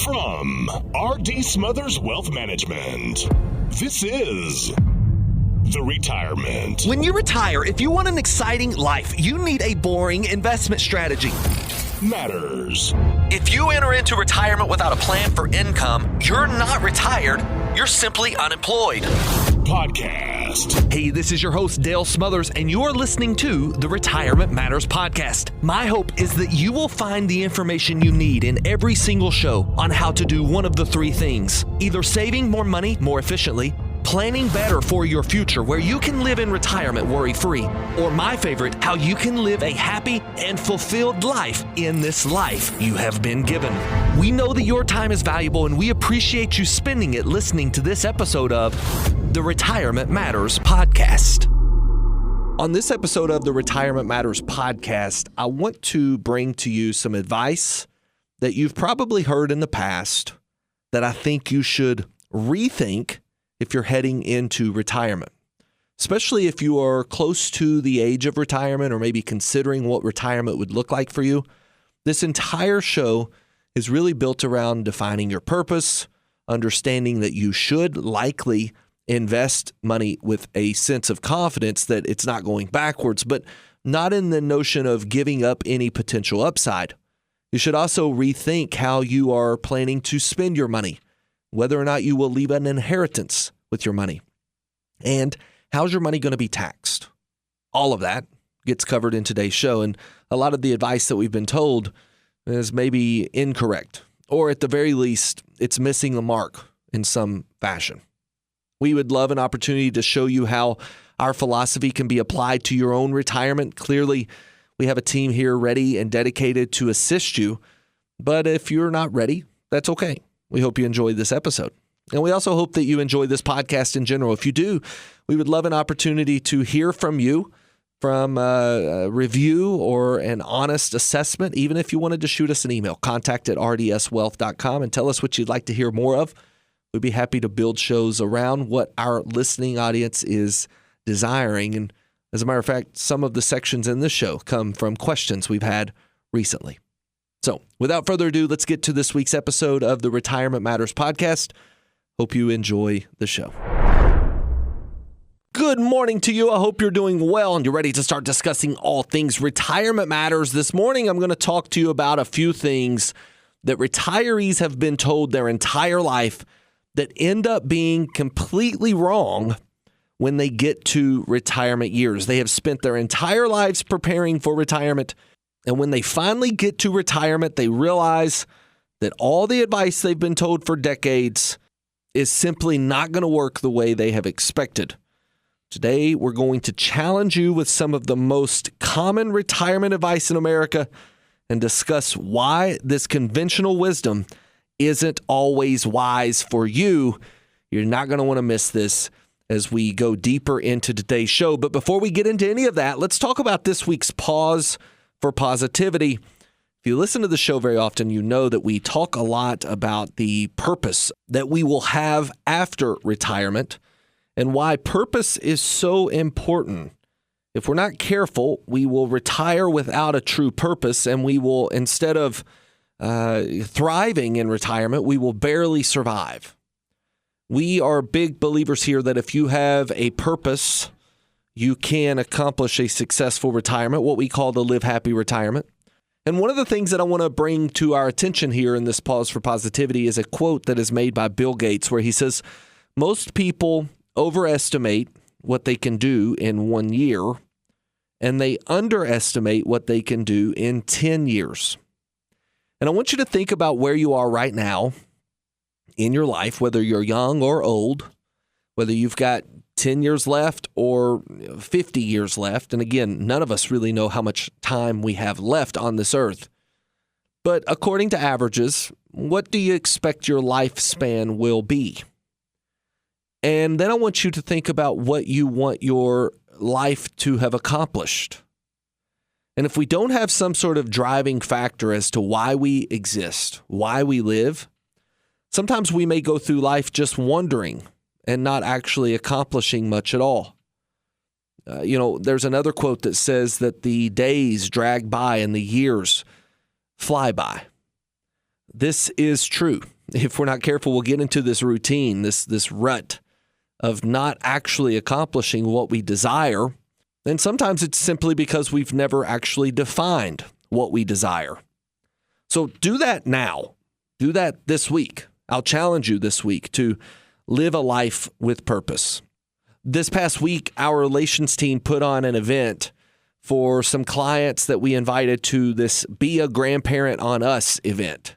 From R.D. Smothers Wealth Management, this is The Retirement. When you retire, if you want an exciting life, you need a boring investment strategy. Matters. If you enter into retirement without a plan for income, you're not retired, you're simply unemployed. Podcast. Hey, this is your host, Dale Smothers, and you're listening to the Retirement Matters Podcast. My hope is that you will find the information you need in every single show on how to do one of the three things: either saving more money more efficiently, planning better for your future where you can live in retirement worry-free, or my favorite, how you can live a happy and fulfilled life in this life you have been given. We know that your time is valuable and we appreciate you spending it listening to this episode of the Retirement Matters Podcast. On this episode of the Retirement Matters Podcast, I want to bring to you some advice that you've probably heard in the past that I think you should rethink if you're heading into retirement, especially if you are close to the age of retirement or maybe considering what retirement would look like for you. This entire show is really built around defining your purpose, understanding that you should likely invest money with a sense of confidence that it's not going backwards, but not in the notion of giving up any potential upside. You should also rethink how you are planning to spend your money, whether or not you will leave an inheritance with your money, and how's your money going to be taxed. All of that gets covered in today's show, and a lot of the advice that we've been told is maybe incorrect, or at the very least, it's missing the mark in some fashion. We would love an opportunity to show you how our philosophy can be applied to your own retirement. Clearly, we have a team here ready and dedicated to assist you, but if you're not ready, that's okay. We hope you enjoyed this episode. And we also hope that you enjoy this podcast in general. If you do, we would love an opportunity to hear from you, from a review or an honest assessment. Even if you wanted to shoot us an email, contact@rdswealth.com, and tell us what you'd like to hear more of. We'd be happy to build shows around what our listening audience is desiring. And as a matter of fact, some of the sections in this show come from questions we've had recently. So without further ado, let's get to this week's episode of the Retirement Matters Podcast. Hope you enjoy the show. Good morning to you. I hope you're doing well and you're ready to start discussing all things retirement matters. This morning, I'm going to talk to you about a few things that retirees have been told their entire life that end up being completely wrong when they get to retirement years. They have spent their entire lives preparing for retirement, and when they finally get to retirement, they realize that all the advice they've been told for decades is simply not going to work the way they have expected. Today, we're going to challenge you with some of the most common retirement advice in America and discuss why this conventional wisdom isn't always wise for you. You're not going to want to miss this as we go deeper into today's show. But before we get into any of that, let's talk about this week's Pause for Positivity. If you listen to the show very often, you know that we talk a lot about the purpose that we will have after retirement and why purpose is so important. If we're not careful, we will retire without a true purpose, and we will, instead of thriving in retirement, we will barely survive. We are big believers here that if you have a purpose, you can accomplish a successful retirement, what we call the live happy retirement. And one of the things that I want to bring to our attention here in this Pause for Positivity is a quote that is made by Bill Gates, where he says, most people overestimate what they can do in 1 year, and they underestimate what they can do in 10 years. And I want you to think about where you are right now in your life, whether you're young or old, whether you've got 10 years left or 50 years left. And again, none of us really know how much time we have left on this earth. But according to averages, what do you expect your lifespan will be? And then I want you to think about what you want your life to have accomplished. And if we don't have some sort of driving factor as to why we exist, why we live, sometimes we may go through life just wondering and not actually accomplishing much at all. There's another quote that says that the days drag by and the years fly by. This is true. If we're not careful, we'll get into this routine, this rut of not actually accomplishing what we desire. And sometimes it's simply because we've never actually defined what we desire. So do that now. Do that this week. I'll challenge you this week to live a life with purpose. This past week, our relations team put on an event for some clients that we invited to this Be a Grandparent on Us event.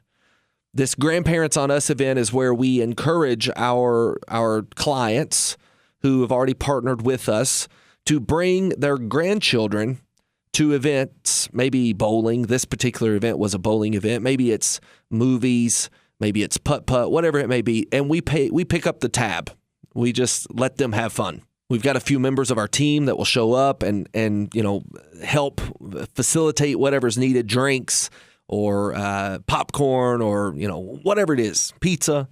This Grandparents on Us event is where we encourage our clients who have already partnered with us to bring their grandchildren to events, maybe bowling. This particular event was a bowling event. Maybe it's movies, maybe it's putt-putt, whatever it may be. And we pick up the tab. We just let them have fun. We've got a few members of our team that will show up and help facilitate whatever's needed, drinks or popcorn or whatever it is, pizza.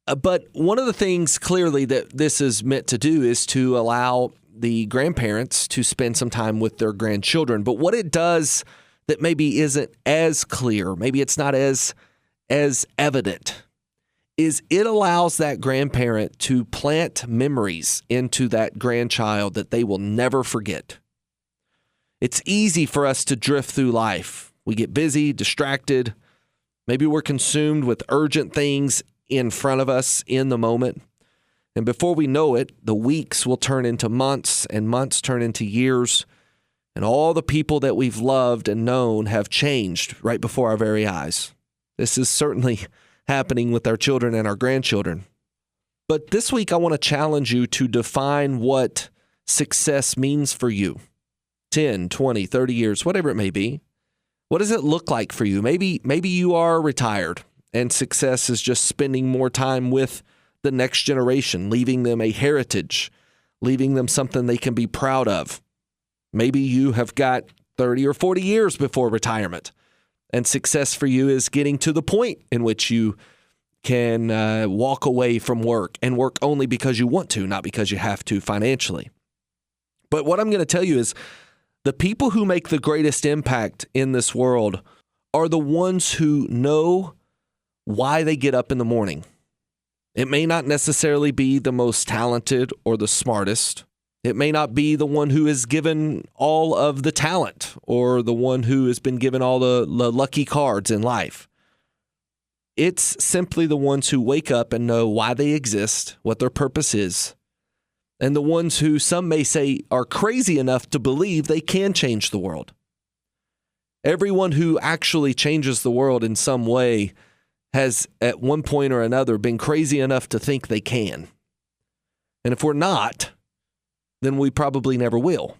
But one of the things clearly that this is meant to do is to allow the grandparents to spend some time with their grandchildren. But what it does that maybe isn't as clear, maybe it's not as evident, is it allows that grandparent to plant memories into that grandchild that they will never forget. It's easy for us to drift through life. We get busy, distracted. Maybe we're consumed with urgent things in front of us in the moment. And before we know it, the weeks will turn into months and months turn into years. And all the people that we've loved and known have changed right before our very eyes. This is certainly happening with our children and our grandchildren. But this week, I want to challenge you to define what success means for you. 10, 20, 30 years, whatever it may be. What does it look like for you? Maybe you are retired and success is just spending more time with the next generation, leaving them a heritage, leaving them something they can be proud of. Maybe you have got 30 or 40 years before retirement, and success for you is getting to the point in which you can walk away from work and work only because you want to, not because you have to financially. But what I'm going to tell you is the people who make the greatest impact in this world are the ones who know why they get up in the morning. It may not necessarily be the most talented or the smartest. It may not be the one who is given all of the talent or the one who has been given all the lucky cards in life. It's simply the ones who wake up and know why they exist, what their purpose is, and the ones who some may say are crazy enough to believe they can change the world. Everyone who actually changes the world in some way has at one point or another been crazy enough to think they can. And if we're not, then we probably never will.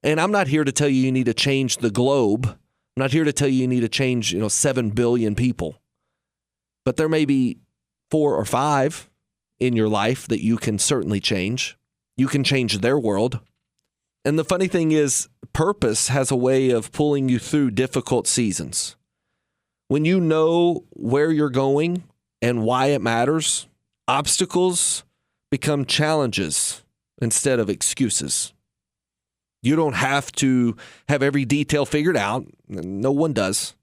And I'm not here to tell you you need to change the globe. I'm not here to tell you need to change, 7 billion people. But there may be 4 or 5 in your life that you can certainly change. You can change their world. And the funny thing is, purpose has a way of pulling you through difficult seasons. When you know where you're going and why it matters, obstacles become challenges instead of excuses. You don't have to have every detail figured out. No one does.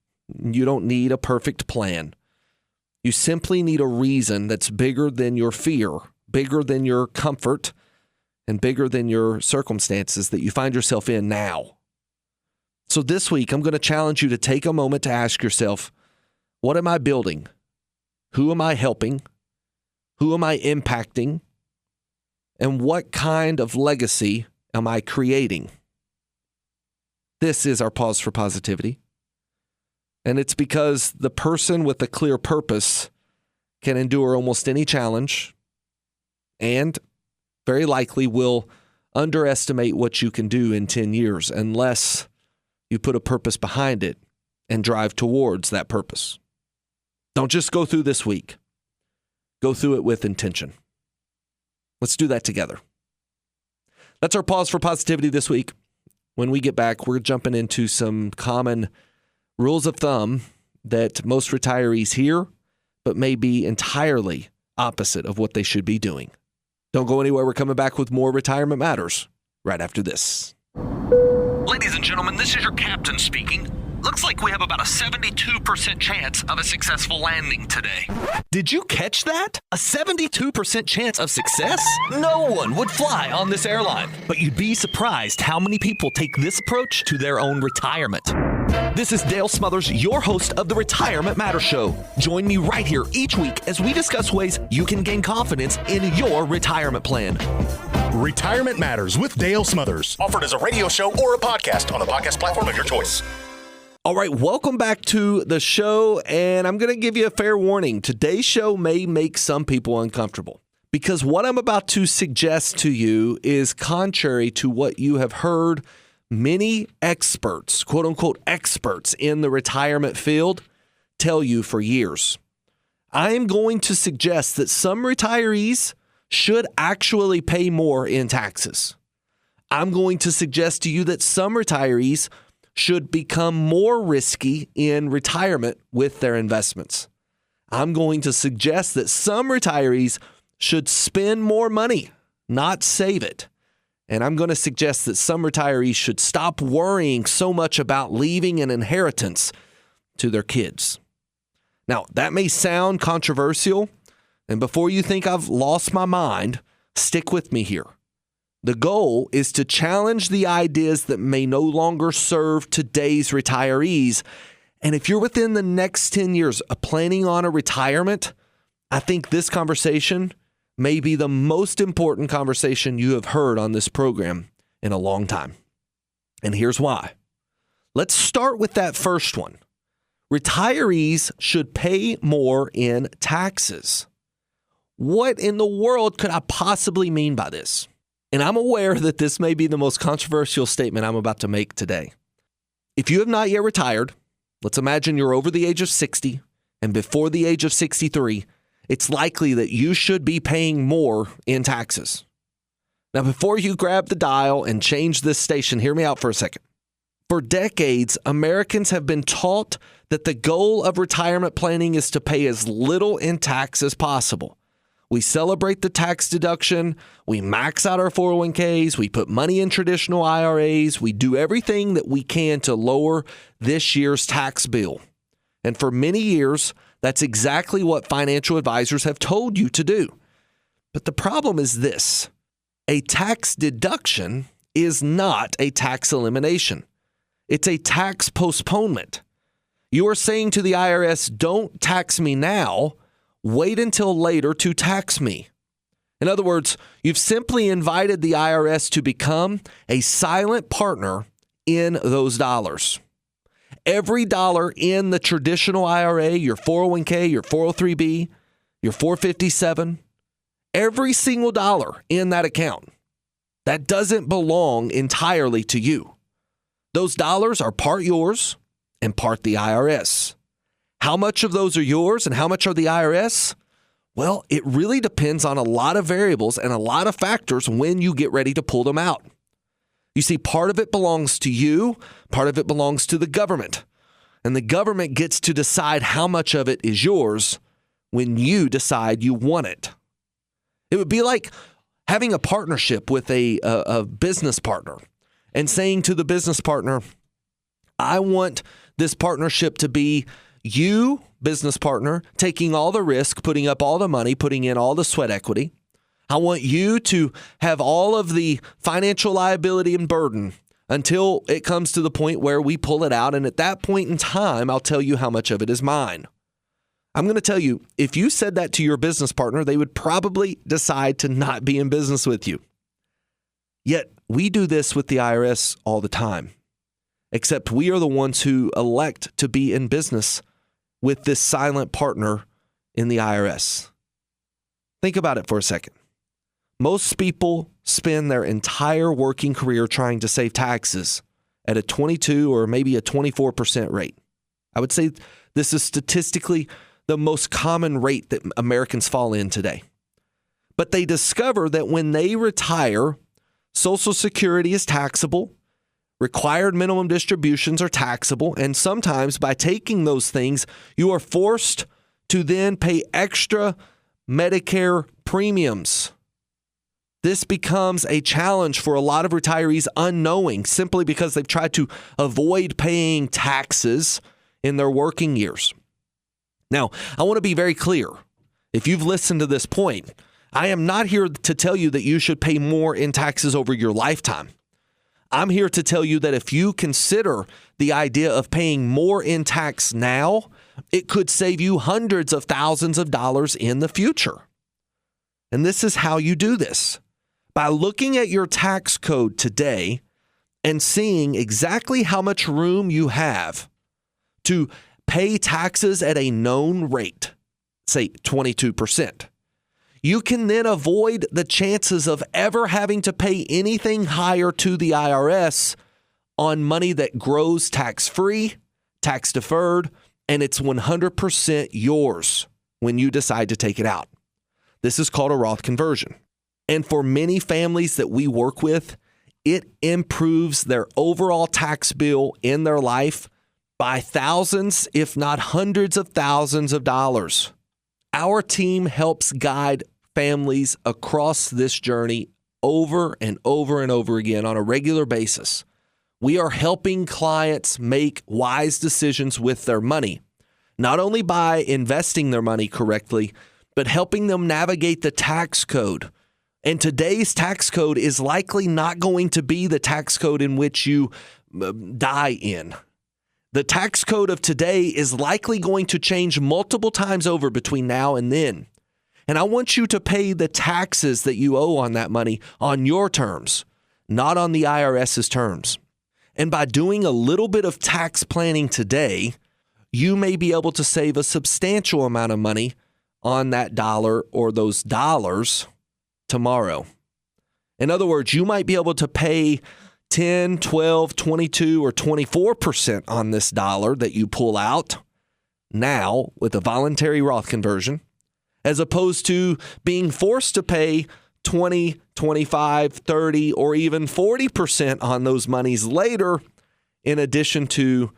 You don't need a perfect plan. You simply need a reason that's bigger than your fear, bigger than your comfort, and bigger than your circumstances that you find yourself in now. So this week, I'm going to challenge you to take a moment to ask yourself, what am I building? Who am I helping? Who am I impacting? And what kind of legacy am I creating? This is our pause for positivity. And it's because the person with a clear purpose can endure almost any challenge and very likely will underestimate what you can do in 10 years unless you put a purpose behind it and drive towards that purpose. Don't just go through this week. Go through it with intention. Let's do that together. That's our pause for positivity this week. When we get back, we're jumping into some common rules of thumb that most retirees hear, but may be entirely opposite of what they should be doing. Don't go anywhere. We're coming back with more Retirement Matters right after this. Ladies and gentlemen, this is your captain speaking. Looks like we have about a 72% chance of a successful landing today. Did you catch that? A 72% chance of success? No one would fly on this airline. But you'd be surprised how many people take this approach to their own retirement. This is Dale Smothers, your host of the Retirement Matters Show. Join me right here each week as we discuss ways you can gain confidence in your retirement plan. Retirement Matters with Dale Smothers. Offered as a radio show or a podcast on the podcast platform of your choice. All right, welcome back to the show, and I'm going to give you a fair warning. Today's show may make some people uncomfortable because what I'm about to suggest to you is contrary to what you have heard many experts, quote unquote experts in the retirement field, tell you for years. I am going to suggest that some retirees should actually pay more in taxes. I'm going to suggest to you that some retirees should become more risky in retirement with their investments. I'm going to suggest that some retirees should spend more money, not save it. And I'm going to suggest that some retirees should stop worrying so much about leaving an inheritance to their kids. Now, that may sound controversial, and before you think I've lost my mind, stick with me here. The goal is to challenge the ideas that may no longer serve today's retirees. And if you're within the next 10 years of planning on a retirement, I think this conversation may be the most important conversation you have heard on this program in a long time. And here's why. Let's start with that first one. Retirees should pay more in taxes. What in the world could I possibly mean by this? And I'm aware that this may be the most controversial statement I'm about to make today. If you have not yet retired, let's imagine you're over the age of 60 and before the age of 63, it's likely that you should be paying more in taxes. Now, before you grab the dial and change this station, hear me out for a second. For decades, Americans have been taught that the goal of retirement planning is to pay as little in tax as possible. We celebrate the tax deduction, we max out our 401ks, we put money in traditional IRAs, we do everything that we can to lower this year's tax bill. And for many years, that's exactly what financial advisors have told you to do. But the problem is this: a tax deduction is not a tax elimination. It's a tax postponement. You are saying to the IRS, don't tax me now, wait until later to tax me. In other words, you've simply invited the IRS to become a silent partner in those dollars. Every dollar in the traditional IRA, your 401k, your 403b, your 457, every single dollar in that account, that doesn't belong entirely to you. Those dollars are part yours and part the IRS. How much of those are yours and how much are the IRS? Well, it really depends on a lot of variables and a lot of factors when you get ready to pull them out. You see, part of it belongs to you, part of it belongs to the government. And the government gets to decide how much of it is yours when you decide you want it. It would be like having a partnership with a business partner and saying to the business partner, I want this partnership to be you, business partner, taking all the risk, putting up all the money, putting in all the sweat equity. I want you to have all of the financial liability and burden until it comes to the point where we pull it out. And at that point in time, I'll tell you how much of it is mine. I'm going to tell you, if you said that to your business partner, they would probably decide to not be in business with you. Yet we do this with the IRS all the time, except we are the ones who elect to be in business with this silent partner in the IRS. Think about it for a second. Most people spend their entire working career trying to save taxes at a 22 or maybe a 24% rate. I would say this is statistically the most common rate that Americans fall in today. But they discover that when they retire, Social Security is taxable, required minimum distributions are taxable, and sometimes by taking those things, you are forced to then pay extra Medicare premiums. this becomes a challenge for a lot of retirees unknowing simply because they've tried to avoid paying taxes in their working years. Now, I want to be very clear. If you've listened to this point, I am not here to tell you that you should pay more in taxes over your lifetime. I'm here to tell you that if you consider the idea of paying more in tax now, it could save you hundreds of thousands of dollars in the future. And this is how you do this. By looking at your tax code today and seeing exactly how much room you have to pay taxes at a known rate, say 22%, you can then avoid the chances of ever having to pay anything higher to the IRS on money that grows tax-free, tax-deferred, and it's 100% yours when you decide to take it out. This is called a Roth conversion. And for many families that we work with, it improves their overall tax bill in their life by thousands, if not hundreds of thousands of dollars. Our team helps guide families across this journey over and over and over again on a regular basis. We are helping clients make wise decisions with their money, not only by investing their money correctly, but helping them navigate the tax code. And today's tax code is likely not going to be the tax code in which you die in. The tax code of today is likely going to change multiple times over between now and then. And I want you to pay the taxes that you owe on that money on your terms, not on the IRS's terms. And by doing a little bit of tax planning today, you may be able to save a substantial amount of money on that dollar or those dollars tomorrow. In other words, you might be able to pay 10, 12, 22, or 24% on this dollar that you pull out now with a voluntary Roth conversion, as opposed to being forced to pay 20, 25, 30, or even 40% on those monies later, in addition to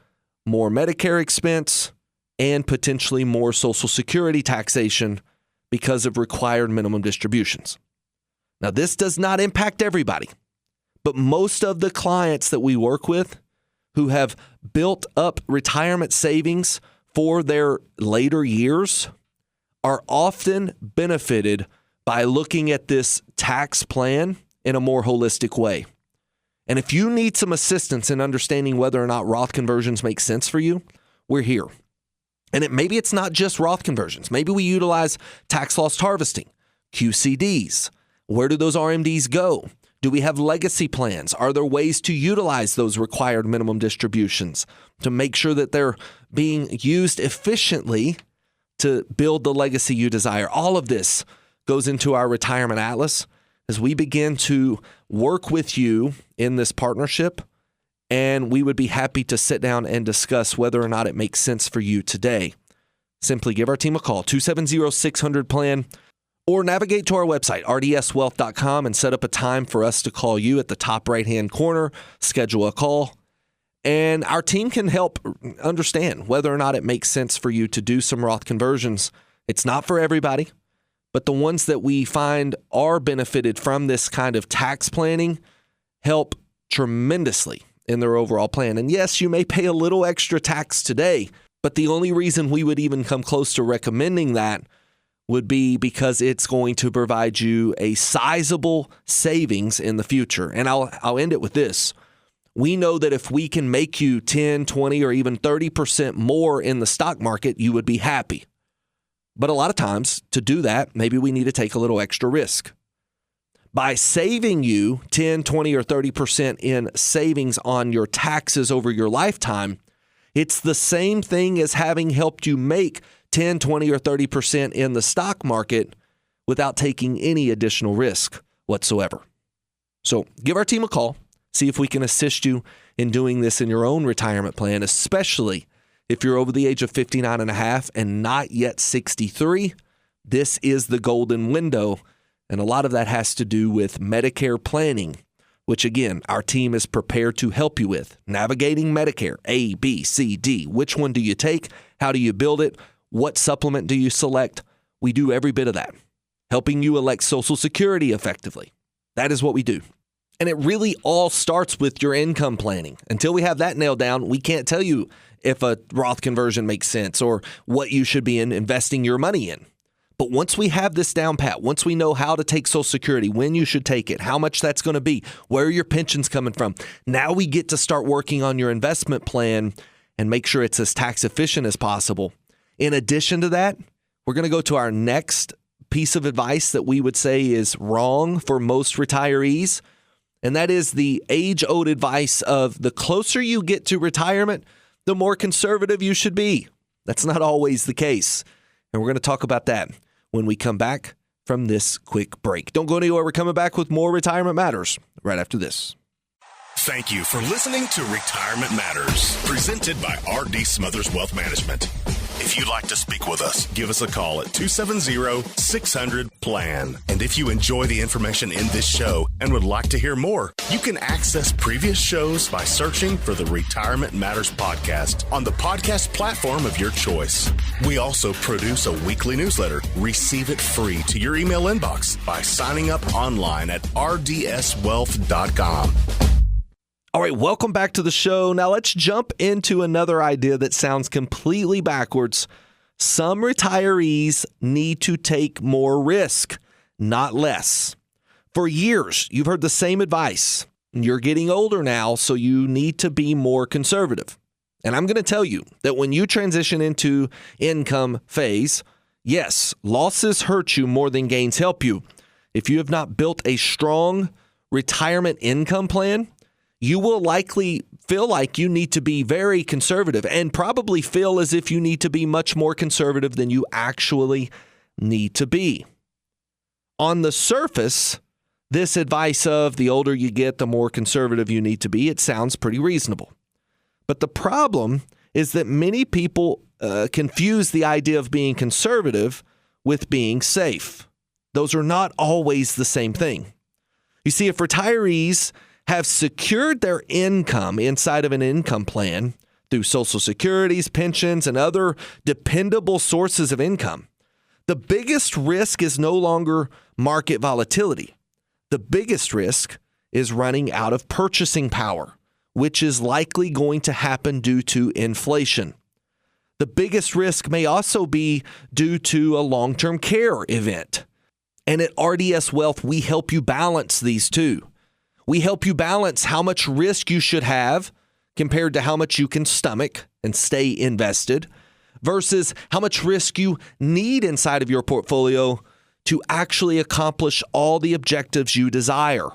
more Medicare expense and potentially more Social Security taxation because of required minimum distributions. Now, this does not impact everybody, but most of the clients that we work with who have built up retirement savings for their later years are often benefited by looking at this tax plan in a more holistic way. And if you need some assistance in understanding whether or not Roth conversions make sense for you, we're here. And maybe it's not just Roth conversions. Maybe we utilize tax loss harvesting, QCDs. Where do those RMDs go? Do we have legacy plans? Are there ways to utilize those required minimum distributions to make sure that they're being used efficiently to build the legacy you desire? All of this goes into our retirement atlas as we begin to work with you in this partnership, and we would be happy to sit down and discuss whether or not it makes sense for you today. Simply give our team a call, 270-600-PLAN, or navigate to our website, rdswealth.com, and set up a time for us to call you at the top right-hand corner, schedule a call, and our team can help understand whether or not it makes sense for you to do some Roth conversions. It's not for everybody, but the ones that we find are benefited from this kind of tax planning help tremendously in their overall plan. And yes, you may pay a little extra tax today, but the only reason we would even come close to recommending that would be because it's going to provide you a sizable savings in the future. And I'll end it with this. We know that if we can make you 10, 20, or even 30% more in the stock market, you would be happy. But a lot of times, to do that, maybe we need to take a little extra risk. By saving you 10, 20, or 30% in savings on your taxes over your lifetime, it's the same thing as having helped you make 10, 20, or 30% in the stock market without taking any additional risk whatsoever. So give our team a call, see if we can assist you in doing this in your own retirement plan, especially if you're over the age of 59 and a half and not yet 63. This is the golden window, and a lot of that has to do with Medicare planning, which again, our team is prepared to help you with. Navigating Medicare, A, B, C, D. Which one do you take? How do you build it? What supplement do you select? We do every bit of that, helping you elect Social Security effectively. That is what we do. And it really all starts with your income planning. Until we have that nailed down, we can't tell you if a Roth conversion makes sense or what you should be investing your money in. But once we have this down pat, once we know how to take Social Security, when you should take it, how much that's going to be, where your pension's coming from, now we get to start working on your investment plan and make sure it's as tax efficient as possible. In addition to that, we're going to go to our next piece of advice that we would say is wrong for most retirees. And that is the age-old advice of the closer you get to retirement, the more conservative you should be. That's not always the case. And we're going to talk about that when we come back from this quick break. Don't go anywhere. We're coming back with more Retirement Matters right after this. Thank you for listening to Retirement Matters, presented by R.D. Smothers Wealth Management. If you'd like to speak with us, give us a call at 270-600-PLAN. And if you enjoy the information in this show and would like to hear more, you can access previous shows by searching for the Retirement Matters podcast on the podcast platform of your choice. We also produce a weekly newsletter. Receive it free to your email inbox by signing up online at rdswealth.com. All right, welcome back to the show. Now let's jump into another idea that sounds completely backwards. Some retirees need to take more risk, not less. For years, you've heard the same advice. You're getting older now, so you need to be more conservative. And I'm going to tell you that when you transition into income phase, yes, losses hurt you more than gains help you. If you have not built a strong retirement income plan, you will likely feel like you need to be very conservative and probably feel as if you need to be much more conservative than you actually need to be. On the surface, this advice of the older you get, the more conservative you need to be, it sounds pretty reasonable. But the problem is that many people confuse the idea of being conservative with being safe. Those are not always the same thing. You see, if retirees have secured their income inside of an income plan through Social Securities, pensions, and other dependable sources of income, the biggest risk is no longer market volatility. The biggest risk is running out of purchasing power, which is likely going to happen due to inflation. The biggest risk may also be due to a long-term care event. And at RDS Wealth, we help you balance these two. We help you balance how much risk you should have compared to how much you can stomach and stay invested versus how much risk you need inside of your portfolio to actually accomplish all the objectives you desire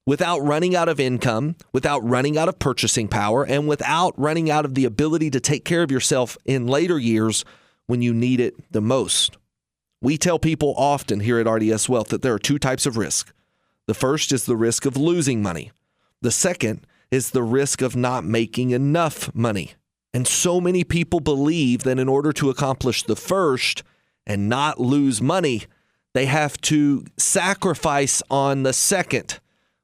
without running out of income, without running out of purchasing power, and without running out of the ability to take care of yourself in later years when you need it the most. We tell people often here at RDS Wealth that there are two types of risk. The first is the risk of losing money. The second is the risk of not making enough money. And so many people believe that in order to accomplish the first and not lose money, they have to sacrifice on the second,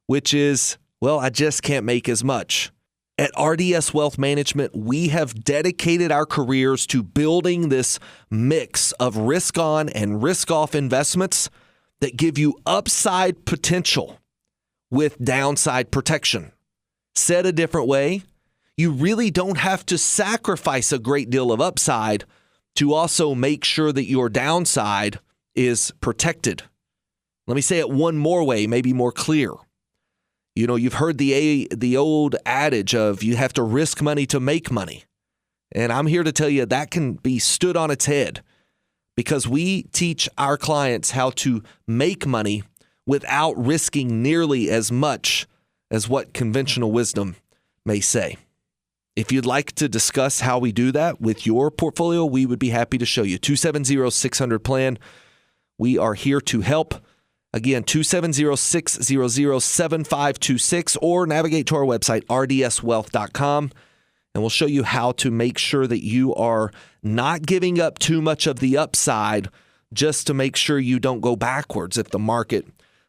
which is, well, I just can't make as much. At RDS Wealth Management, we have dedicated our careers to building this mix of risk-on and risk-off investments that give you upside potential with downside protection. Said a different way, you really don't have to sacrifice a great deal of upside to also make sure that your downside is protected. Let me say it one more way, maybe more clear. You know, you've heard the old adage of you have to risk money to make money. And I'm here to tell you that can be stood on its head because we teach our clients how to make money without risking nearly as much as what conventional wisdom may say. If you'd like to discuss how we do that with your portfolio, we would be happy to show you. 270-600-PLAN. We are here to help. Again, 270-600-7526 or navigate to our website, rdswealth.com, and we'll show you how to make sure that you are not giving up too much of the upside just to make sure you don't go backwards if the market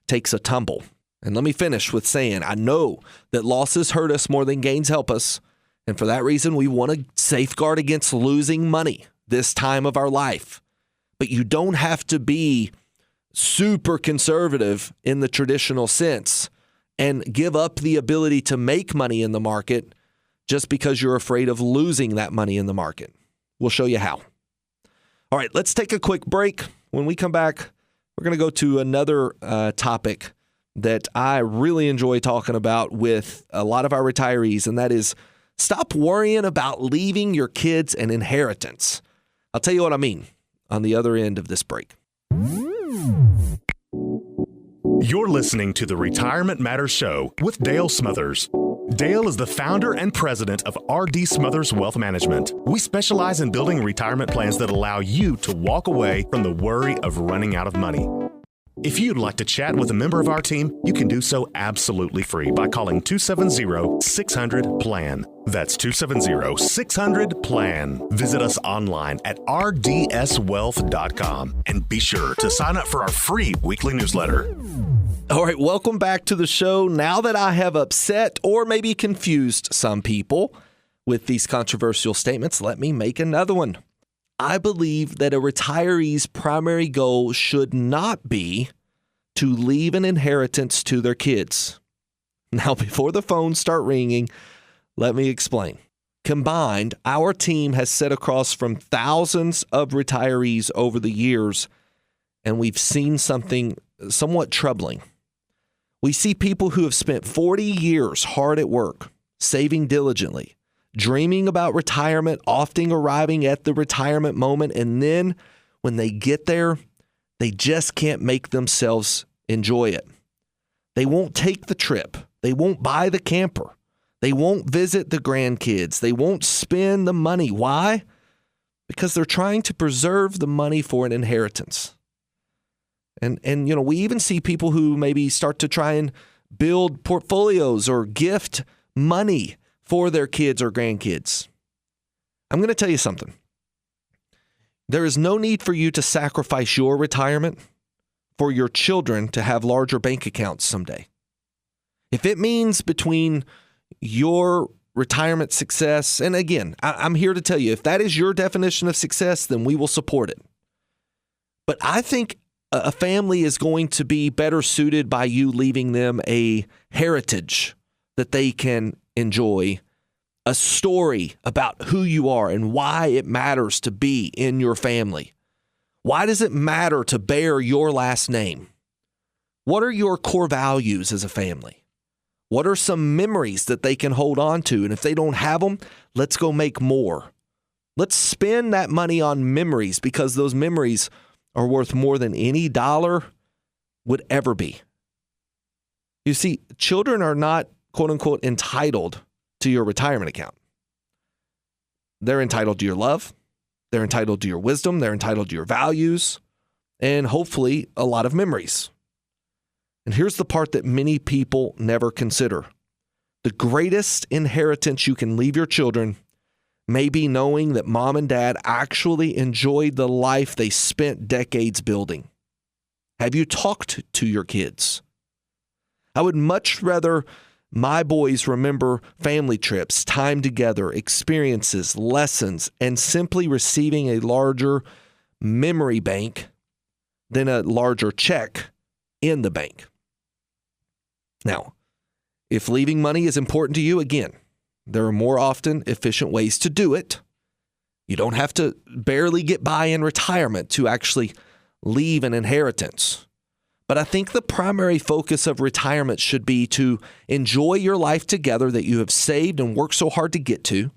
takes a tumble. And let me finish with saying, I know that losses hurt us more than gains help us. And for that reason, we want to safeguard against losing money this time of our life. But you don't have to be super conservative in the traditional sense and give up the ability to make money in the market just because you're afraid of losing that money in the market. We'll show you how. All right, let's take a quick break. When we come back, we're going to go to another topic that I really enjoy talking about with a lot of our retirees, and that is stop worrying about leaving your kids an inheritance. I'll tell you what I mean on the other end of this break. You're listening to the Retirement Matters Show with Dale Smothers. Dale is the founder and president of R.D. Smothers Wealth Management. We specialize in building retirement plans that allow you to walk away from the worry of running out of money. If you'd like to chat with a member of our team, you can do so absolutely free by calling 270-600-PLAN. That's 270-600-PLAN. Visit us online at rdswealth.com and be sure to sign up for our free weekly newsletter. All right, welcome back to the show. Now that I have upset or maybe confused some people with these controversial statements, let me make another one. I believe that a retiree's primary goal should not be to leave an inheritance to their kids. Now, before the phones start ringing, let me explain. Combined, our team has sat across from thousands of retirees over the years, and we've seen something somewhat troubling. We see people who have spent 40 years hard at work, saving diligently, dreaming about retirement, often arriving at the retirement moment, and then when they get there, they just can't make themselves enjoy it. They won't take the trip. They won't buy the camper. They won't visit the grandkids. They won't spend the money. Why? Because they're trying to preserve the money for an inheritance. And you know, we even see people who maybe start to try and build portfolios or gift money for their kids or grandkids. I'm going to tell you something. There is no need for you to sacrifice your retirement for your children to have larger bank accounts someday. If it means between your retirement success, and again, I'm here to tell you, if that is your definition of success, then we will support it. But I think a family is going to be better suited by you leaving them a heritage that they can enjoy, a story about who you are and why it matters to be in your family. Why does it matter to bear your last name? What are your core values as a family? What are some memories that they can hold on to? And if they don't have them, let's go make more. Let's spend that money on memories because those memories are worth more than any dollar would ever be. You see, children are not, quote unquote, entitled to your retirement account. They're entitled to your love. They're entitled to your wisdom. They're entitled to your values and hopefully a lot of memories. And here's the part that many people never consider. The greatest inheritance you can leave your children may be knowing that mom and dad actually enjoyed the life they spent decades building. Have you talked to your kids? I would much rather my boys remember family trips, time together, experiences, lessons, and simply receiving a larger memory bank than a larger check in the bank. Now, if leaving money is important to you, again, there are more often efficient ways to do it. You don't have to barely get by in retirement to actually leave an inheritance. But I think the primary focus of retirement should be to enjoy your life together that you have saved and worked so hard to get to.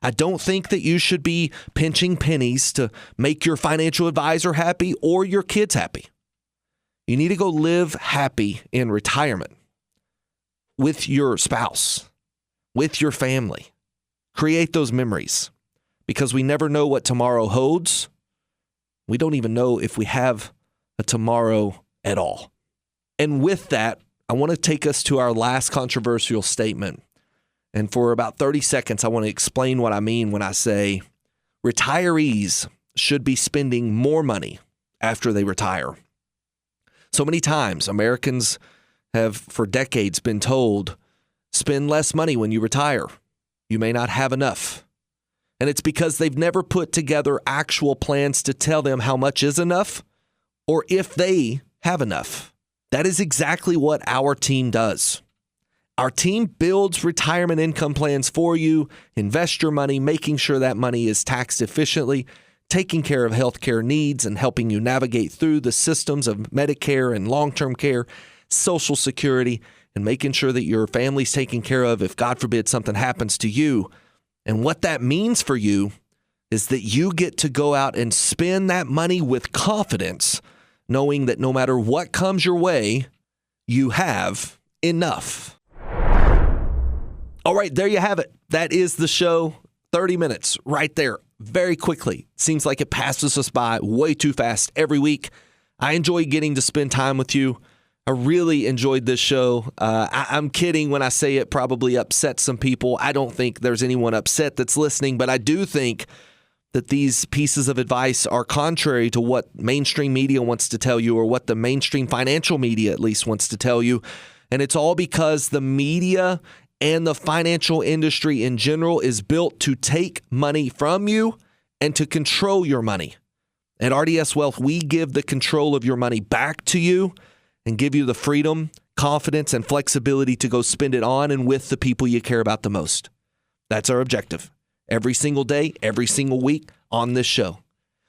I don't think that you should be pinching pennies to make your financial advisor happy or your kids happy. You need to go live happy in retirement with your spouse, with your family. Create those memories because we never know what tomorrow holds. We don't even know if we have a tomorrow at all. And with that, I want to take us to our last controversial statement. And for about 30 seconds, I want to explain what I mean when I say retirees should be spending more money after they retire. So many times, Americans have for decades been told, spend less money when you retire. You may not have enough. And it's because they've never put together actual plans to tell them how much is enough or if they have enough. That is exactly what our team does. Our team builds retirement income plans for you, invest your money, making sure that money is taxed efficiently, taking care of healthcare needs and helping you navigate through the systems of Medicare and long-term care, Social Security, and making sure that your family's taken care of if, God forbid, something happens to you. And what that means for you is that you get to go out and spend that money with confidence, knowing that no matter what comes your way, you have enough. All right, there you have it. That is the show. 30 minutes right there, very quickly. Seems like it passes us by way too fast every week. I enjoy getting to spend time with you. I really enjoyed this show. I'm kidding when I say it probably upset some people. I don't think there's anyone upset that's listening, but I do think that these pieces of advice are contrary to what mainstream media wants to tell you, or what the mainstream financial media at least wants to tell you. And it's all because the media and the financial industry in general is built to take money from you and to control your money. At RDS Wealth, we give the control of your money back to you and give you the freedom, confidence, and flexibility to go spend it on and with the people you care about the most. That's our objective. Every single day, every single week on this show.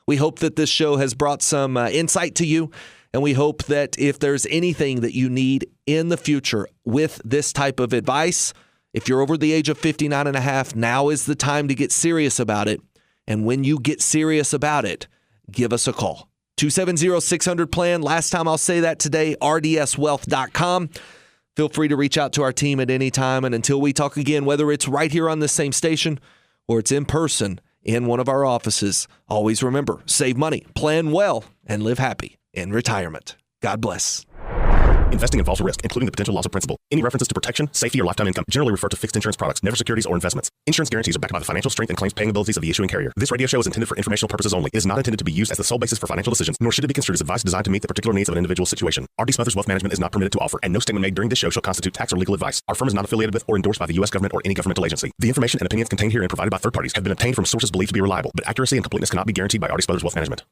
We hope that this show has brought some insight to you, and we hope that if there's anything that you need in the future with this type of advice, if you're over the age of 59 and a half, now is the time to get serious about it. And when you get serious about it, give us a call. 270-600-PLAN. Last time I'll say that today, rdswealth.com. Feel free to reach out to our team at any time. And until we talk again, whether it's right here on the same station or it's in person in one of our offices, always remember, save money, plan well, and live happy in retirement. God bless. Investing involves a risk, including the potential loss of principal. Any references to protection, safety, or lifetime income generally refer to fixed insurance products, never securities or investments. Insurance guarantees are backed by the financial strength and claims paying abilities of the issuing carrier. This radio show is intended for informational purposes only. It is not intended to be used as the sole basis for financial decisions, nor should it be construed as advice designed to meet the particular needs of an individual situation. R.D. Smothers Wealth Management is not permitted to offer, and no statement made during this show shall constitute tax or legal advice. Our firm is not affiliated with or endorsed by the U.S. government or any governmental agency. The information and opinions contained herein provided by third parties have been obtained from sources believed to be reliable, but accuracy and completeness cannot be guaranteed by R.D. Smothers Wealth Management.